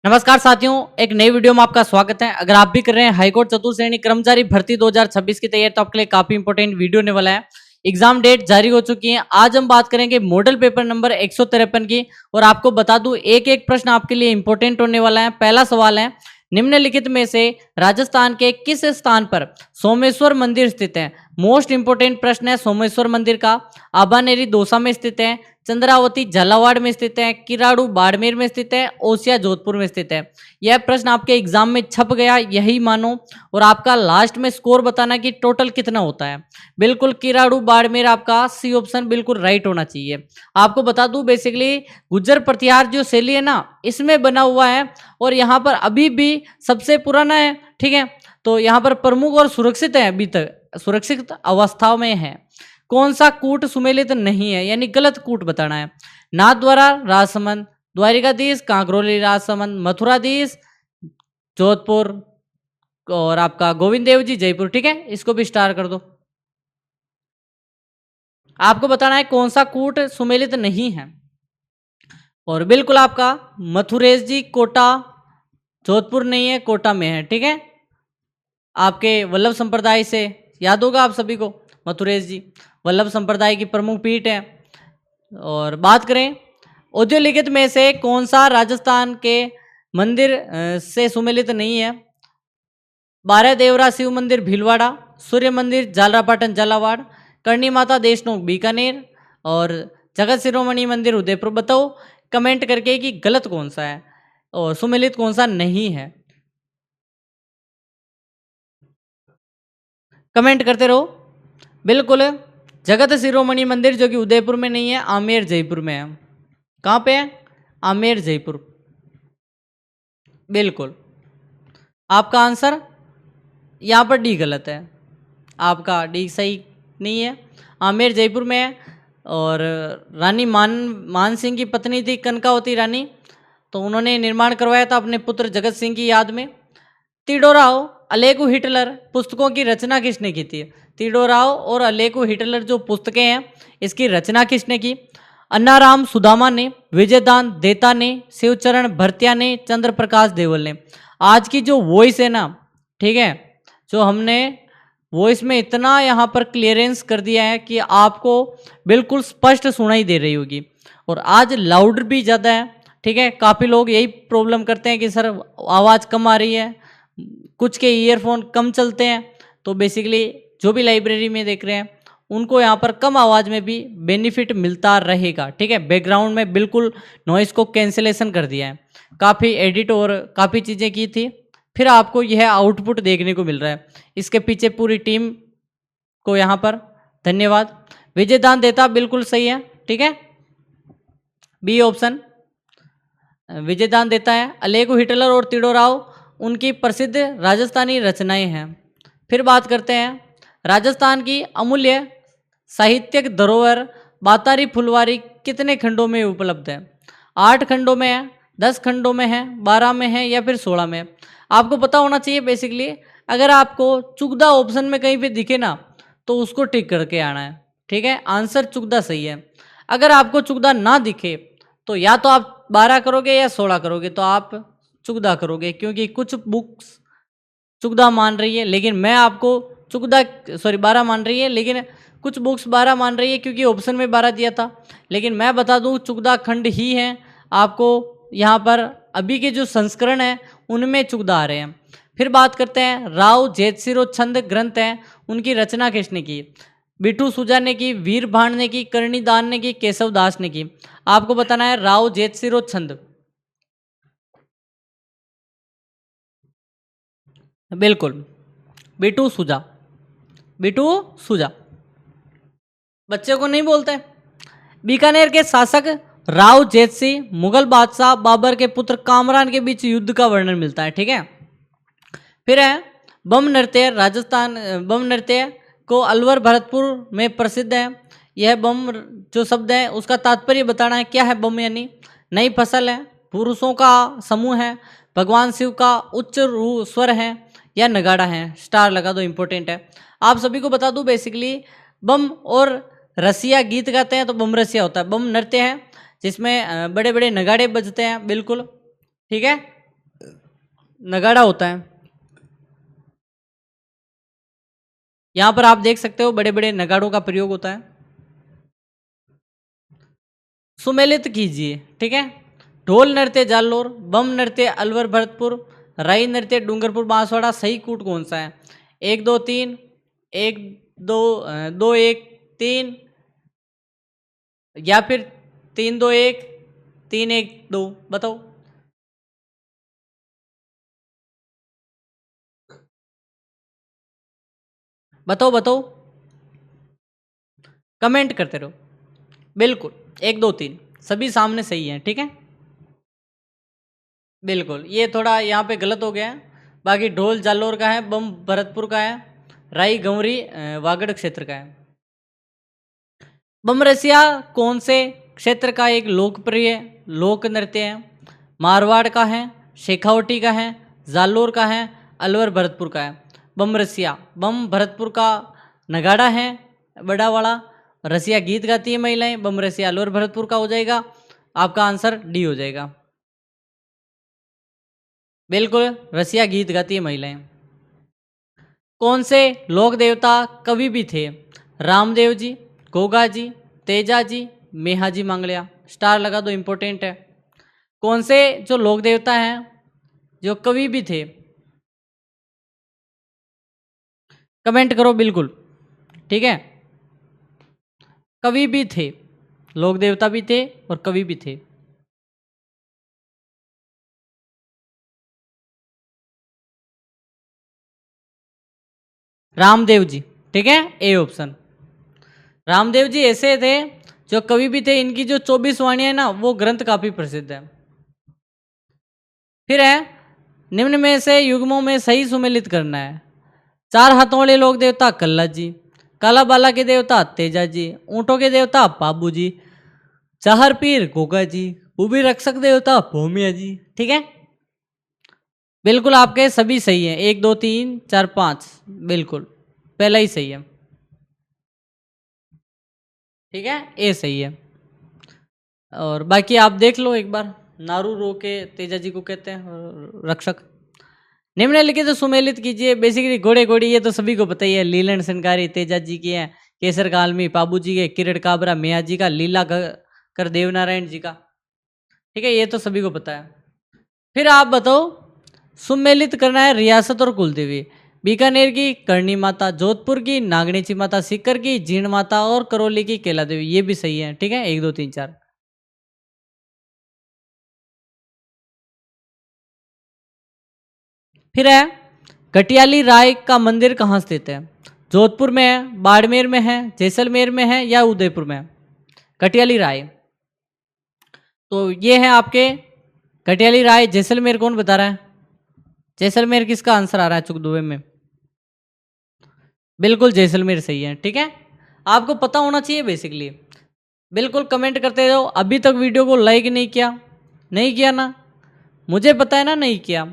नमस्कार साथियों, एक नई वीडियो में आपका स्वागत है। अगर आप भी कर रहे हैं हाईकोर्ट चतुर्थ श्रेणी कर्मचारी भर्ती 2026 की तैयारी तो आपके लिए काफी इंपॉर्टेंट वीडियो होने वाला है। एग्जाम डेट जारी हो चुकी है। आज हम बात करेंगे मॉडल पेपर नंबर 153 की और आपको बता दूं एक एक प्रश्न आपके लिए इंपॉर्टेंट होने वाला है। पहला सवाल है, निम्नलिखित में से राजस्थान के किस स्थान पर सोमेश्वर मंदिर स्थित है? मोस्ट इंपोर्टेंट प्रश्न है सोमेश्वर मंदिर का। आबानेरी दौसा में स्थित है, चंद्रावती झालावाड़ में स्थित है, किराड़ू बाड़मेर में स्थित है, ओसिया जोधपुर में स्थित है। यह प्रश्न आपके एग्जाम में छप गया, यही मानो। और आपका लास्ट में स्कोर बताना कि टोटल कितना होता है। बिल्कुल किराड़ू बाड़मेर आपका सी ऑप्शन बिल्कुल राइट होना चाहिए। आपको बता दूं बेसिकली गुज्जर प्रतिहार जो शैली है ना, इसमें बना हुआ है और यहाँ पर अभी भी सबसे पुराना है। ठीक है, तो यहाँ पर प्रमुख और सुरक्षित है, अभी तक सुरक्षित अवस्था में है। कौन सा कूट सुमेलित नहीं है, यानी गलत कूट बताना है। नाथद्वारा राजसमंद, द्वारिकाधीश कांकरोली राजसमंद, मथुराधीश जोधपुर और आपका गोविंद देव जी जयपुर। ठीक है, इसको भी स्टार कर दो। आपको बताना है कौन सा कूट सुमेलित नहीं है। और बिल्कुल आपका मथुरेश जी कोटा जोधपुर नहीं है, कोटा में है। ठीक है, आपके वल्लभ संप्रदाय से याद होगा आप सभी को, मथुरेश जी वल्लभ संप्रदाय की प्रमुख पीठ है। और बात करें औद्योलिखित में से कौन सा राजस्थान के मंदिर से सुमेलित नहीं है? 12 देवरा शिव मंदिर भीलवाड़ा, सूर्य मंदिर झालरापाटन झालावाड़, करणी माता देशनोक बीकानेर और जगत शिरोमणि मंदिर उदयपुर। बताओ कमेंट करके कि गलत कौन सा है और सुमेलित कौन सा नहीं है। कमेंट करते रहो। बिल्कुल जगत शिरोमणि मंदिर जो कि उदयपुर में नहीं है, आमेर जयपुर में है। कहाँ पे है? आमेर जयपुर। बिल्कुल आपका आंसर यहाँ पर डी गलत है। आपका डी सही नहीं है, आमेर जयपुर में है। और रानी मान सिंह की पत्नी थी कनकावती रानी, तो उन्होंने निर्माण करवाया था अपने पुत्र जगत सिंह की याद में। तीडोराव अलेकू हिटलर पुस्तकों की रचना किसने की थी? तीडोराव और अलेकू हिटलर जो पुस्तकें हैं, इसकी रचना किसने की? अन्नाराम सुदामा ने, विजयदान देता ने, शिवचरण भरतिया ने, चंद्र प्रकाश देवल ने। आज की जो वॉइस है ना, ठीक है, जो हमने वॉइस में इतना यहाँ पर क्लियरेंस कर दिया है कि आपको बिल्कुल स्पष्ट सुनाई दे रही होगी। और आज लाउड भी ज़्यादा है। ठीक है, काफ़ी लोग यही प्रॉब्लम करते हैं कि सर आवाज़ कम आ रही है, कुछ के ईयरफोन कम चलते हैं। तो बेसिकली जो भी लाइब्रेरी में देख रहे हैं उनको यहाँ पर कम आवाज़ में भी बेनिफिट मिलता रहेगा। ठीक है, बैकग्राउंड में बिल्कुल नॉइस को कैंसिलेशन कर दिया है, काफ़ी एडिट और काफ़ी चीज़ें की थी, फिर आपको यह आउटपुट देखने को मिल रहा है। इसके पीछे पूरी टीम को यहाँ पर धन्यवाद। विजयदान देता बिल्कुल सही है। ठीक है, बी ऑप्शन विजयदान देता है। अलेकू हिटलर और तीडोराव उनकी प्रसिद्ध राजस्थानी रचनाएं हैं। फिर बात करते हैं राजस्थान की अमूल्य साहित्यिक धरोहर बातारी फुलवारी कितने खंडों में उपलब्ध है? 8 खंडों में है, 10 खंडों में है, 12 में है या फिर 16 में? आपको पता होना चाहिए बेसिकली। अगर आपको चुकदा ऑप्शन में कहीं पे दिखे ना तो उसको टिक करके आना है। ठीक है, आंसर चुकदा सही है। अगर आपको चुकदा ना दिखे तो या तो आप 12 करोगे या 16 करोगे, तो आप चुकदा करोगे, क्योंकि कुछ बुक्स चुकदा मान रही है लेकिन मैं आपको 12 मान रही है, लेकिन कुछ बुक्स 12 मान रही है क्योंकि ऑप्शन में 12 दिया था। लेकिन मैं बता दूं चुकदा खंड ही है आपको। यहाँ पर अभी के जो संस्करण है उनमें चुकदा आ रहे हैं। फिर बात करते हैं राव जेतसिरो छंद ग्रंथ है, उनकी रचना किसने की? बिटू सुजा ने की, वीर भाण ने की, कर्णीदान ने की, केशव दास ने की। आपको बताना है राव जेतसिरो छंद। बिल्कुल बिटू सुजा, बिटू सुजा। बच्चे को नहीं बोलते। बीकानेर के शासक राव जेतसिंह मुगल बादशाह बाबर के पुत्र कामरान के बीच युद्ध का वर्णन मिलता है। ठीक है, फिर है बम नृत्य। राजस्थान बम नृत्य को अलवर भरतपुर में प्रसिद्ध है। यह बम जो शब्द है उसका तात्पर्य बताना है। क्या है बम? यानी नई फसल है, पुरुषों का समूह है, भगवान शिव का उच्च स्वर है या नगाड़ा है। स्टार लगा दो, इंपॉर्टेंट है। आप सभी को बता दूं बेसिकली बम और रसिया गीत गाते हैं तो बम रसिया होता है। बम नृत्य है जिसमें बड़े बड़े नगाड़े बजते हैं। बिल्कुल ठीक है, नगाड़ा होता है। यहां पर आप देख सकते हो बड़े बड़े नगाड़ों का प्रयोग होता है। सुमेलित कीजिए, ठीक है। ढोल नृत्य जालोर, बम नृत्य अलवर भरतपुर, राई नृत्य डूंगरपुर बांसवाड़ा। सही कूट कौन सा है? 1 2 3, 1 2 2 1 3, या फिर 3 2 1 3 1 2? बताओ। बताओ बताओ, कमेंट करते रहो। बिल्कुल 1 2 3 सभी सामने सही है, ठीक है। बिल्कुल, ये थोड़ा यहाँ पे गलत हो गया है। बाकी ढोल जालोर का है, बम भरतपुर का है, राई गंवरी वागड़ क्षेत्र का है। बमरसिया कौन से क्षेत्र का एक लोकप्रिय लोक नृत्य है? मारवाड़ का है, शेखावटी का है, जालोर का है, अलवर भरतपुर का है। बमरसिया, बम भरतपुर का नगाड़ा है बड़ा वाला, रसिया गीत गाती है महिलाएं, बमरसिया अलवर भरतपुर का हो जाएगा। आपका आंसर डी हो जाएगा। बिल्कुल, रसिया गीत गाती है महिलाएं। कौन से लोक देवता कवि भी थे? रामदेव जी, गोगा जी, तेजा जी, मेहाजी मांगलिया। स्टार लगा दो, इंपॉर्टेंट है। कौन से जो लोक देवता हैं जो कवि भी थे? कमेंट करो, बिल्कुल, ठीक है। कवि भी थे, लोक देवता भी थे और कवि भी थे। रामदेव जी, ठीक है, ए ऑप्शन। रामदेव जी ऐसे थे जो कवि भी थे। इनकी जो 24 वाणियां है ना, वो ग्रंथ काफी प्रसिद्ध है। फिर है, निम्न में से युग्मों में सही सुमेलित करना है। चार हाथों वाले लोक देवता कल्ला जी, काला बाला के देवता तेजा जी, ऊंटों के देवता पाबू जी, चाहर पीर गोगा जी, उभी रक्षक देवता भूमिया जी। ठीक है, बिल्कुल आपके सभी सही हैं। 1 2 3 4 5, बिल्कुल पहला ही सही है। ठीक है, ए सही है। और बाकी आप देख लो एक बार। नारू रो के तेजा जी को कहते हैं रक्षक। निम्नलिखित तो सुमेलित कीजिए। बेसिकली घोड़े घोड़ी ये तो सभी को पता ही है। लीलन संकारी तेजा जी की है, केसर कालमी पाबू जी के, किरण काबरा मिया जी का, लीला कर देवनारायण जी का। ठीक है, ये तो सभी को पता है। फिर आप बताओ, सुमेलित करना है रियासत और कुलदेवी। बीकानेर की करणी माता, जोधपुर की नागणीची माता, सीकर की जीण माता और करौली की केला देवी। ये भी सही है। ठीक है, 1 2 3 4। फिर है, कटियाली राय का मंदिर कहाँ स्थित है? जोधपुर में है, बाड़मेर में है, जैसलमेर में है या उदयपुर में है? कटियाली राय, तो ये है आपके कटियाली राय। जैसलमेर कौन बता रहा है? जैसलमेर किसका आंसर आ रहा है चुकदुए में? बिल्कुल जैसलमेर सही है। ठीक है, आपको पता होना चाहिए बेसिकली। बिल्कुल कमेंट करते रहो। अभी तक वीडियो को लाइक नहीं किया, नहीं किया ना, मुझे पता है ना नहीं किया,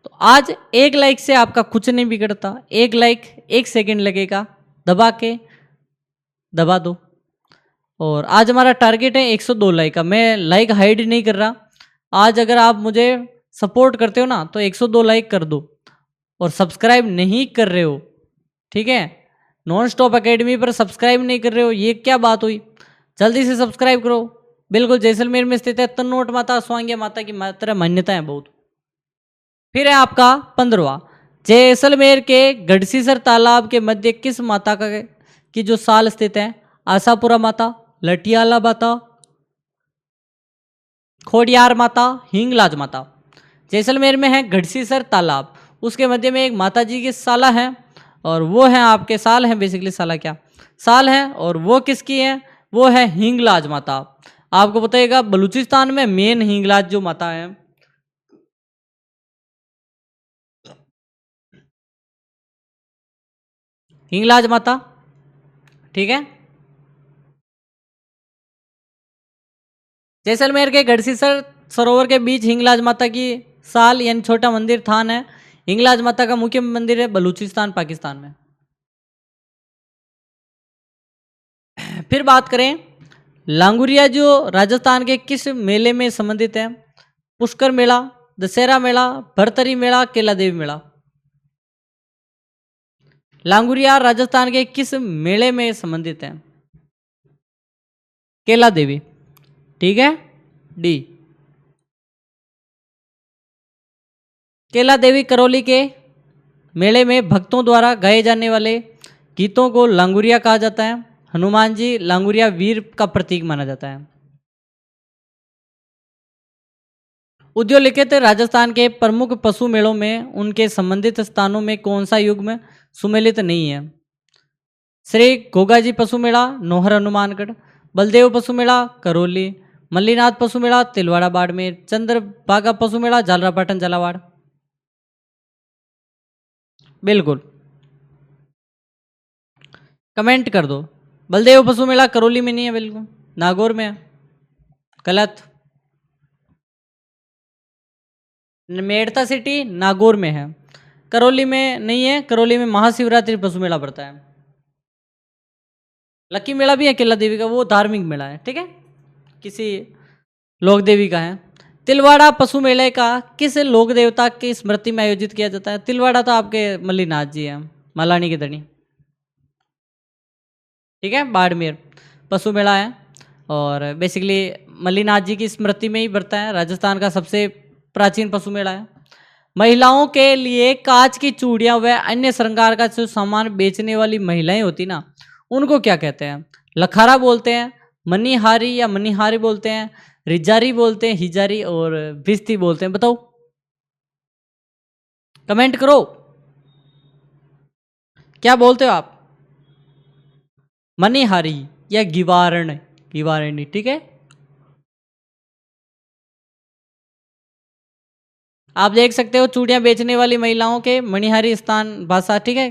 तो आज एक लाइक से आपका कुछ नहीं बिगड़ता। एक लाइक 1 सेकंड लगेगा, दबा के दबा दो। और आज हमारा टारगेट है 102 लाइक का। मैं लाइक हाइड नहीं कर रहा। आज अगर आप मुझे सपोर्ट करते हो ना, तो 102 लाइक कर दो। और सब्सक्राइब नहीं कर रहे हो, ठीक है, नॉन स्टॉप एकेडमी पर सब्सक्राइब नहीं कर रहे हो, ये क्या बात हुई? जल्दी से सब्सक्राइब करो। बिल्कुल जैसलमेर में स्थित है। तन्नोट माता, स्वांग्या माता की मात्र मान्यता है बहुत। फिर है आपका 15वां, जैसलमेर के गढ़सीसर तालाब के मध्य किस माता का की जो साल स्थित है? आशापुरा माता, लटियाला माता, खोडियार माता, हिंगलाज माता। जैसलमेर में है गढ़सीसर तालाब, उसके मध्य में एक माता जी की साला है, और वो है आपके साल है, बेसिकली साला क्या साल है, और वो किसकी है? वो है हिंगलाज माता। आपको बताइएगा बलूचिस्तान में मेन हिंगलाज जो माता है। हिंगलाज माता, ठीक है। जैसलमेर के गढ़सीसर सरोवर के बीच हिंगलाज माता की साल यानी छोटा मंदिर थान है। हिंगलाज माता का मुख्य मंदिर है बलूचिस्तान पाकिस्तान में। फिर बात करें, लांगुरिया जो राजस्थान के किस मेले में संबंधित है? पुष्कर मेला, दशहरा मेला, भरतरी मेला, केला देवी मेला। लांगुरिया राजस्थान के किस मेले में संबंधित है? केला देवी। ठीक है, डी। केला देवी करौली के मेले में भक्तों द्वारा गाए जाने वाले गीतों को लांगुरिया कहा जाता है। हनुमान जी लांगुरिया वीर का प्रतीक माना जाता है। उद्योलिखित राजस्थान के प्रमुख पशु मेलों में उनके संबंधित स्थानों में कौन सा युग्म सुमेलित नहीं है? श्री गोगाजी पशु मेला, नोहर हनुमानगढ़, बलदेव पशु मेला, करौली, मल्लीनाथ पशु मेला, तिलवाड़ा बाड़मेर, चंद्रभागा पशु मेला, झालरापाटन झालावाड़। बिल्कुल, कमेंट कर दो। बलदेव पशु मेला करौली में नहीं है, बिल्कुल नागौर में है। गलत। मेड़ता सिटी नागौर में है, करौली में नहीं है। करौली में महाशिवरात्रि पशु मेला पड़ता है। लक्की मेला भी है केला देवी का, वो धार्मिक मेला है, ठीक है, किसी लोक देवी का है। तिलवाड़ा पशु मेले का किस लोक देवता की स्मृति में आयोजित किया जाता है? तिलवाड़ा तो आपके मल्लीनाथ जी हैं, मलानी की धनी। ठीक है, बाड़मेर पशु मेला है और बेसिकली मल्लीनाथ जी की स्मृति में ही बढ़ता है। राजस्थान का सबसे प्राचीन पशु मेला है। महिलाओं के लिए कांच की चूड़ियां व अन्य श्रृंगार का जो सामान बेचने वाली महिलाएं होती ना, उनको क्या कहते हैं? लखारा बोलते हैं, मनीहारी या मनीहारी बोलते हैं, रिजारी बोलते हैं, हिजारी और भिस्ती बोलते हैं। बताओ, कमेंट करो, क्या बोलते हो आप? मनीहारी या गिवारण, गिवारणी, ठीक है। आप देख सकते हो चूड़ियां बेचने वाली महिलाओं के मणिहारी स्थान भाषा, ठीक है,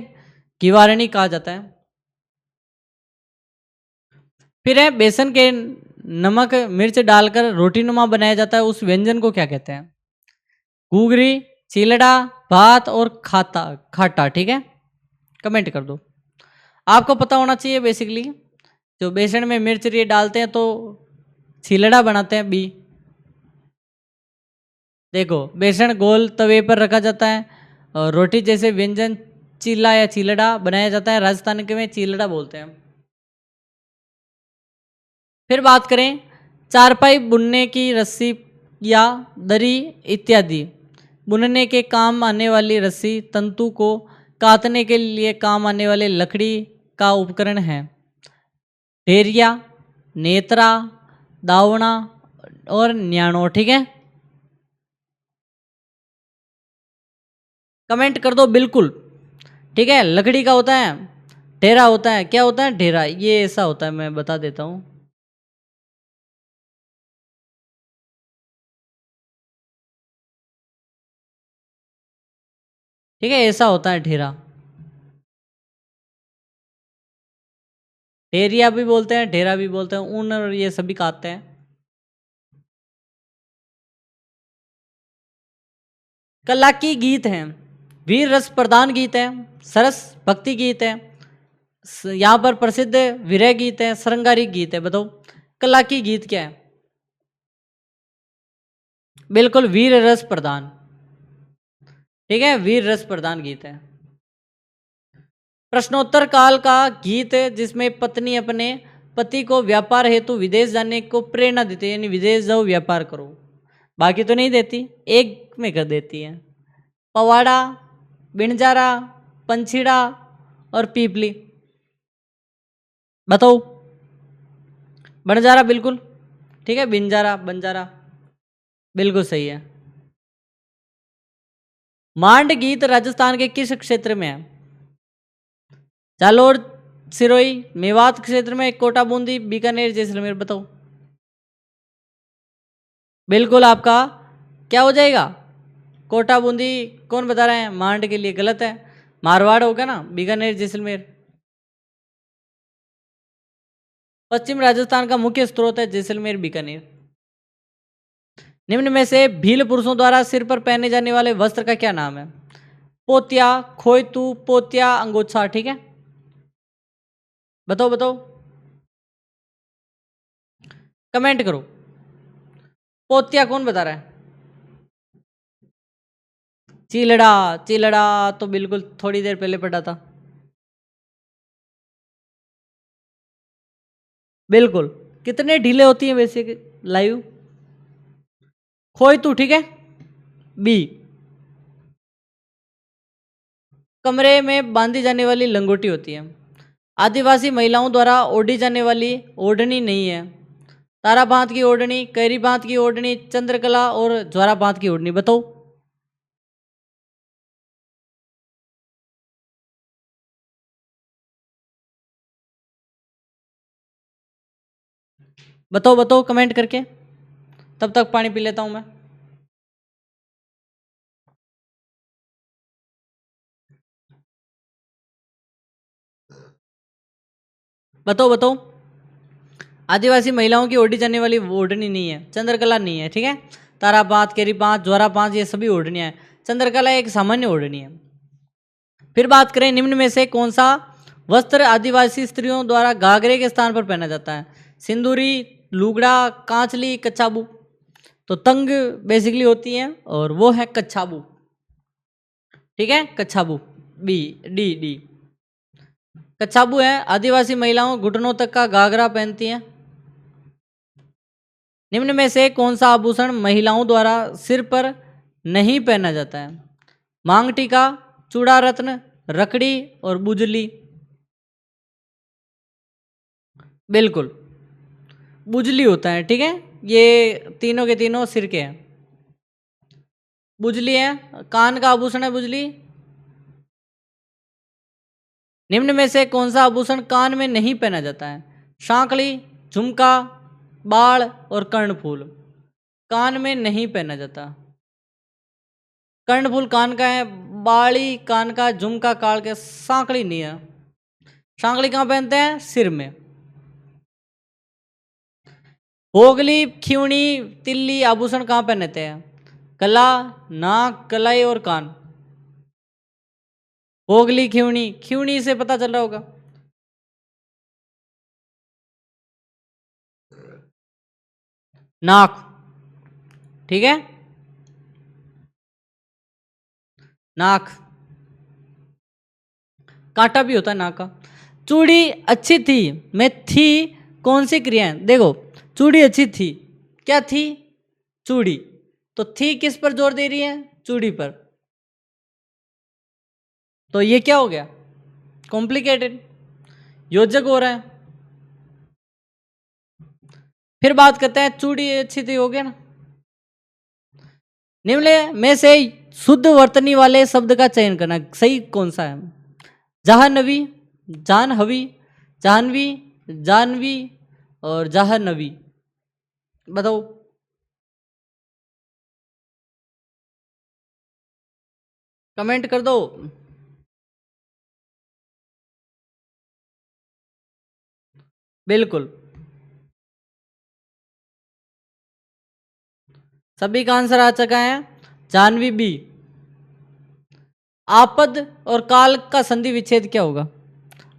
गिवारणी कहा जाता है। फिर है बेसन के नमक मिर्च डालकर रोटी नुमा बनाया जाता है, उस व्यंजन को क्या कहते हैं? घूगरी, चिलड़ा, भात और खाता, खाटा, ठीक है, कमेंट कर दो। आपको पता होना चाहिए बेसिकली, जो बेसन में मिर्च ये डालते हैं तो चिलड़ा बनाते हैं, बी। देखो, बेसन गोल तवे पर रखा जाता है और रोटी जैसे व्यंजन चिल्ला या चिलड़ा बनाया जाता है। राजस्थान के में चिलड़ा बोलते हैं। फिर बात करें चारपाई बुनने की रस्सी या दरी इत्यादि बुनने के काम आने वाली रस्सी, तंतु को काटने के लिए काम आने वाले लकड़ी का उपकरण है। ढेरिया, नेत्रा, दावना और न्याणो, ठीक है, कमेंट कर दो। बिल्कुल, ठीक है। लकड़ी का होता है, ढेरा होता है। क्या होता है? ढेरा। ये ऐसा होता है, मैं बता देता हूँ। ठीक है, ऐसा होता है ढेरा। ढेरिया भी बोलते हैं, ढेरा भी बोलते हैं, ऊन और ये सभी काटते हैं। कला की गीत हैं, वीर रस प्रधान गीत है, सरस भक्ति गीत है, यहाँ पर प्रसिद्ध विरह गीत है, श्रृंगारिक गीत है। बताओ, कला की गीत क्या है? बिल्कुल, वीर रस प्रधान, ठीक है, वीर रस प्रधान गीत है। प्रश्नोत्तर काल का गीत जिसमें पत्नी अपने पति को व्यापार हेतु विदेश जाने को प्रेरणा देती है, यानी विदेश जाओ व्यापार करो, बाकी तो नहीं देती, एक में कर देती है। पवाड़ा, बिनजारा, पंछीड़ा और पीपली। बताओ। बंजारा, बिल्कुल ठीक है, बिनजारा, बंजारा, बिल्कुल सही है। मांड गीत राजस्थान के किस क्षेत्र में है? जालोर, सिरोही, मेवात क्षेत्र में, कोटा, बूंदी, बीकानेर, जैसलमेर। बताओ। बिल्कुल, आपका क्या हो जाएगा? कोटा, बूंदी। कौन बता रहे हैं? मांड के लिए गलत है, मारवाड़ होगा ना, बीकानेर, जैसलमेर। पश्चिम राजस्थान का मुख्य स्रोत है जैसलमेर, बीकानेर। निम्न में से भील पुरुषों द्वारा सिर पर पहने जाने वाले वस्त्र का क्या नाम है? पोतिया, खोयतू, पोतिया, अंगोछा, ठीक है, बताओ बताओ, कमेंट करो। पोतिया कौन बता रहा है? चिलड़ा, चिलड़ा तो बिल्कुल थोड़ी देर पहले पढ़ा था। बिल्कुल। कितने ढीले होती हैं वैसे लाइव? खोई तू, ठीक है। बी, कमरे में बांधी जाने वाली लंगोटी होती है। आदिवासी महिलाओं द्वारा ओढ़ी जाने वाली ओढ़नी नहीं है। तारा बांध की ओढ़नी, कैरी बांध की ओढ़नी, चंद्रकला और ज्वारा बांध की ओढ़नी। बताओ। बताओ बताओ कमेंट करके, तब तक पानी पी लेता हूं मैं। बताओ बताओ। आदिवासी महिलाओं की ओढ़ी जाने वाली ओढ़नी नहीं है, चंद्रकला नहीं है, ठीक है। तारा बांध, केरी बांध, ज्वारा बांध ये सभी ओढ़नियां हैं। चंद्रकला एक सामान्य ओढ़नी है। फिर बात करें, निम्न में से कौन सा वस्त्र आदिवासी स्त्रियों द्वारा घाघरे के स्थान पर पहना जाता है? सिंदूरी, लुगड़ा, कांचली, कच्छाबू। तो तंग बेसिकली होती है और वो है कच्छाबू, ठीक है, कच्छाबू। B, D D. कच्छाबू है, आदिवासी महिलाओं घुटनों तक का घाघरा पहनती हैं। निम्न में से कौन सा आभूषण महिलाओं द्वारा सिर पर नहीं पहना जाता है? मांग टीका, चूड़ा रत्न, रकड़ी और बुजली। बिल्कुल, बुजली होता है, ठीक है। ये तीनों के तीनों सिर के हैं। बुजली है, कान का आभूषण है बुजली। निम्न में से कौन सा आभूषण कान में नहीं पहना जाता है? सांकली, झुमका, बाल और कर्णफूल। कान में नहीं पहना जाता। कर्णफूल कान का है, बाली कान का, झुमका काल के, सांकली नहीं है। सांकली कहाँ पहनते हैं? सिर में। होगली, खिवनी, तिल्ली आभूषण कहाँ पहनते हैं? गला, नाक, कलाई और कान। होगली, खिवनी, खिवनी से पता चल रहा होगा। नाक, ठीक है, नाक। कांटा भी होता है नाक का। चूड़ी अच्छी थी में थी कौन सी क्रिया है? देखो, चूड़ी अच्छी थी, क्या थी? चूड़ी। तो थी किस पर जोर दे रही है? चूड़ी पर। तो ये क्या हो गया? कॉम्प्लिकेटेड, योजक हो रहा है। फिर बात करते हैं, चूड़ी अच्छी थी, हो गया ना। निम्न में से शुद्ध वर्तनी वाले शब्द का चयन करना, सही कौन सा है? जाह्नवी, जानहवी, जानवी, जानवी और जाह्नवी। बताओ। कमेंट कर दो। बिल्कुल, सभी का आंसर आ चुका है। जानवी बी। आपद और काल का संधि विच्छेद क्या होगा?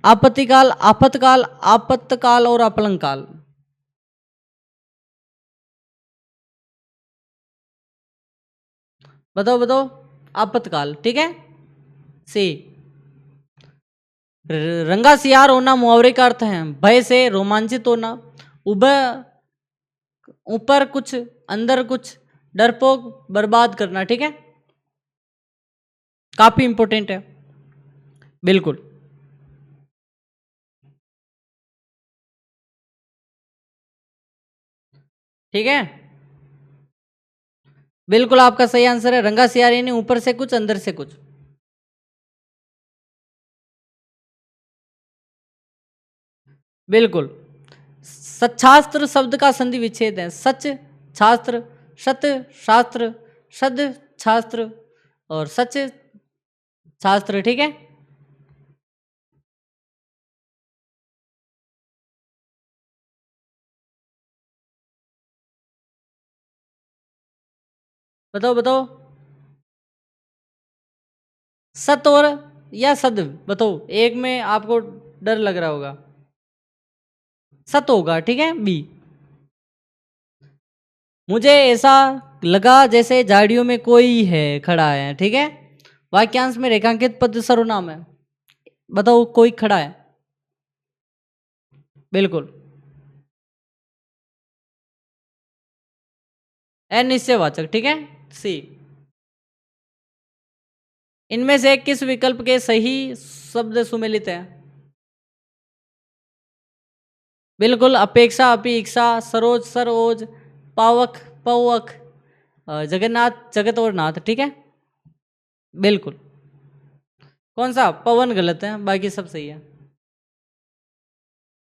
आपत्तिकाल, आफतकाल, आपत्तकाल और अपलंकाल। बताओ बताओ। आपत्तकाल, ठीक है। सी। रंगा सियार होना मुहावरे का अर्थ है भय से रोमांचित होना, उभर, ऊपर कुछ, अंदर कुछ, डरपोक, बर्बाद करना, ठीक है। काफी इंपॉर्टेंट है। बिल्कुल, ठीक है। बिल्कुल आपका सही आंसर है, रंगा सियार यानी ऊपर से कुछ, अंदर से कुछ। बिल्कुल। सच्छास्त्र शब्द का संधि विच्छेद है सच छात्र, सत शास्त्र, सद छात्र और सच शास्त्र, ठीक है। बताओ बताओ। सत और या सद, बताओ, एक में आपको डर लग रहा होगा। सत होगा, ठीक है, बी। मुझे ऐसा लगा जैसे झाड़ियों में कोई है खड़ा है, ठीक है। वाक्यांश में रेखांकित पद सर्वनाम है। बताओ कोई खड़ा है? बिल्कुल। अनिश्चयवाचक, ठीक है, सी। इनमें से किस विकल्प के सही शब्द सुमेलित है? बिल्कुल, अपेक्षा, अपेक्षा, सरोज, सरोज, पावक, पवक, जगन्नाथ, जगत और नाथ, ठीक है। बिल्कुल। कौन सा? पवन गलत है, बाकी सब सही है।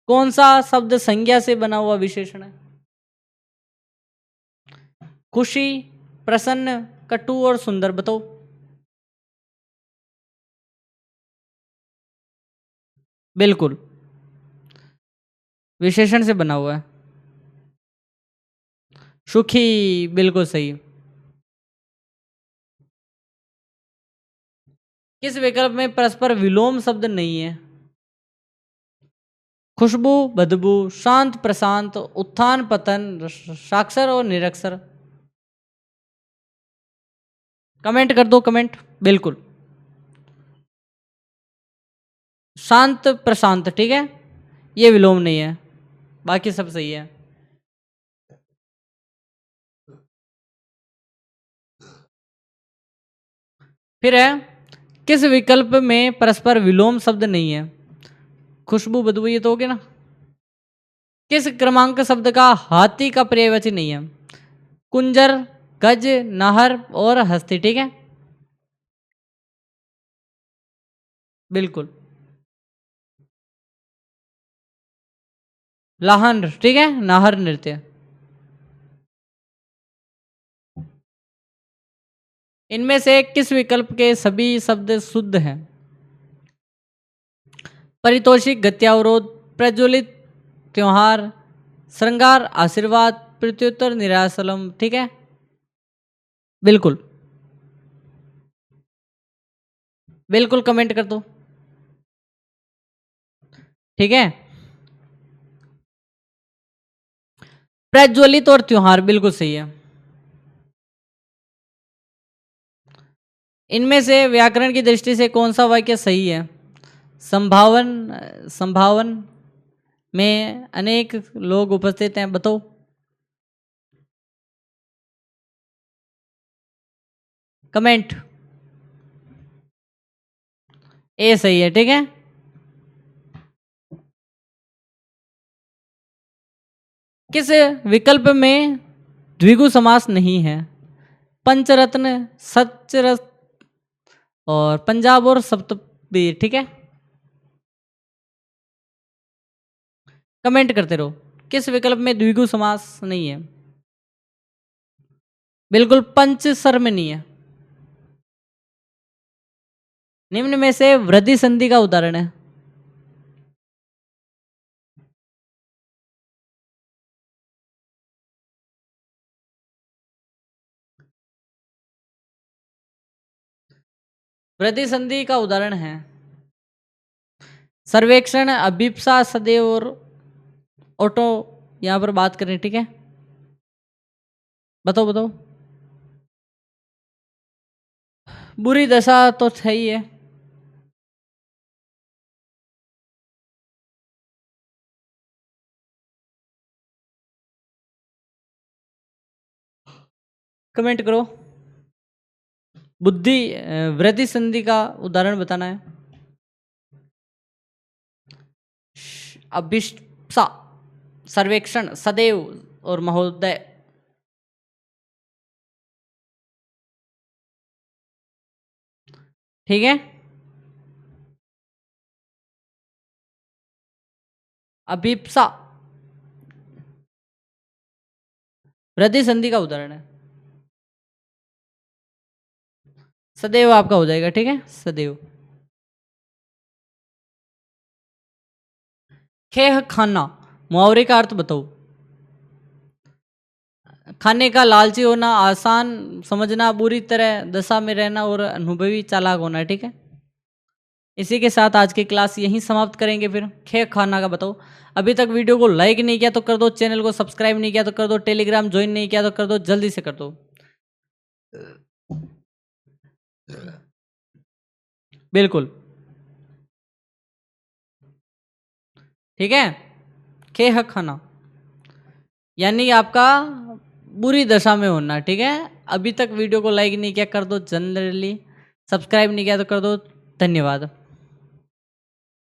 कौन सा शब्द संज्ञा से बना हुआ विशेषण है? खुशी, प्रसन्न, कटु और सुंदर, बताओ। बिल्कुल, विशेषण से बना हुआ है। सुखी, बिल्कुल सही। किस विकल्प में परस्पर विलोम शब्द नहीं है? खुशबू, बदबू, शांत, प्रशांत, उत्थान, पतन, साक्षर और निरक्षर। कमेंट कर दो, कमेंट। बिल्कुल, शांत प्रशांत, ठीक है, ये विलोम नहीं है, बाकी सब सही है। फिर है, किस विकल्प में परस्पर विलोम शब्द नहीं है? खुशबू, बदबू, ये तो हो गया ना। किस क्रमांक शब्द का हाथी का पर्यायवाची नहीं है? कुंजर, गज, नाहर और हस्ती, ठीक है। बिल्कुल, लाहन, ठीक है, नाहर नृत्य। इनमें से किस विकल्प के सभी शब्द शुद्ध हैं? परितोषिक, गत्यावरोध, प्रज्वलित, त्योहार, श्रृंगार, आशीर्वाद, प्रत्युत्तर, निराशलम, ठीक है। बिल्कुल, बिल्कुल, कमेंट कर दो, ठीक है। प्रज्वलित और त्योहार, बिल्कुल सही है। इनमें से व्याकरण की दृष्टि से कौन सा वाक्य सही है? संभावन, संभावन में अनेक लोग उपस्थित हैं, बताओ। कमेंट। ए सही है, ठीक है। किस विकल्प में द्विगु समास नहीं है? पंचरत्न, सचरस और पंजाब और सप्तवीर, ठीक है। कमेंट करते रहो, किस विकल्प में द्विगु समास नहीं है? बिल्कुल, पंच सर में नहीं है। निम्न में से वृद्धि संधि का उदाहरण है? वृद्धि संधि का उदाहरण है सर्वेक्षण, अभिप्सा, सदैव और ऑटो। यहां पर बात करें, ठीक है। बताओ, बताओ। बुरी दशा तो सही है। कमेंट करो। बुद्धि, वृद्धि संधि का उदाहरण बताना है। अभिप्सा, सर्वेक्षण, सदैव और महोदय। ठीक है, अभिप्सा वृद्धि संधि का उदाहरण है। सदैव आपका हो जाएगा, ठीक है, सदैव। खेह खाना, मुहावरे का अर्थ बताओ। खाने का लालची होना, आसान समझना, बुरी तरह दशा में रहना और अनुभवी चालाक होना, ठीक है। इसी के साथ आज की क्लास यहीं समाप्त करेंगे। फिर खेह खाना का बताओ। अभी तक वीडियो को लाइक नहीं किया तो कर दो, चैनल को सब्सक्राइब नहीं किया तो कर दो, टेलीग्राम ज्वाइन नहीं किया तो कर दो, जल्दी से कर दो। बिल्कुल, ठीक है। खे हक खाना यानी आपका बुरी दशा में होना, ठीक है। अभी तक वीडियो को लाइक नहीं किया कर दो, जनरली सब्सक्राइब नहीं किया तो कर दो। धन्यवाद।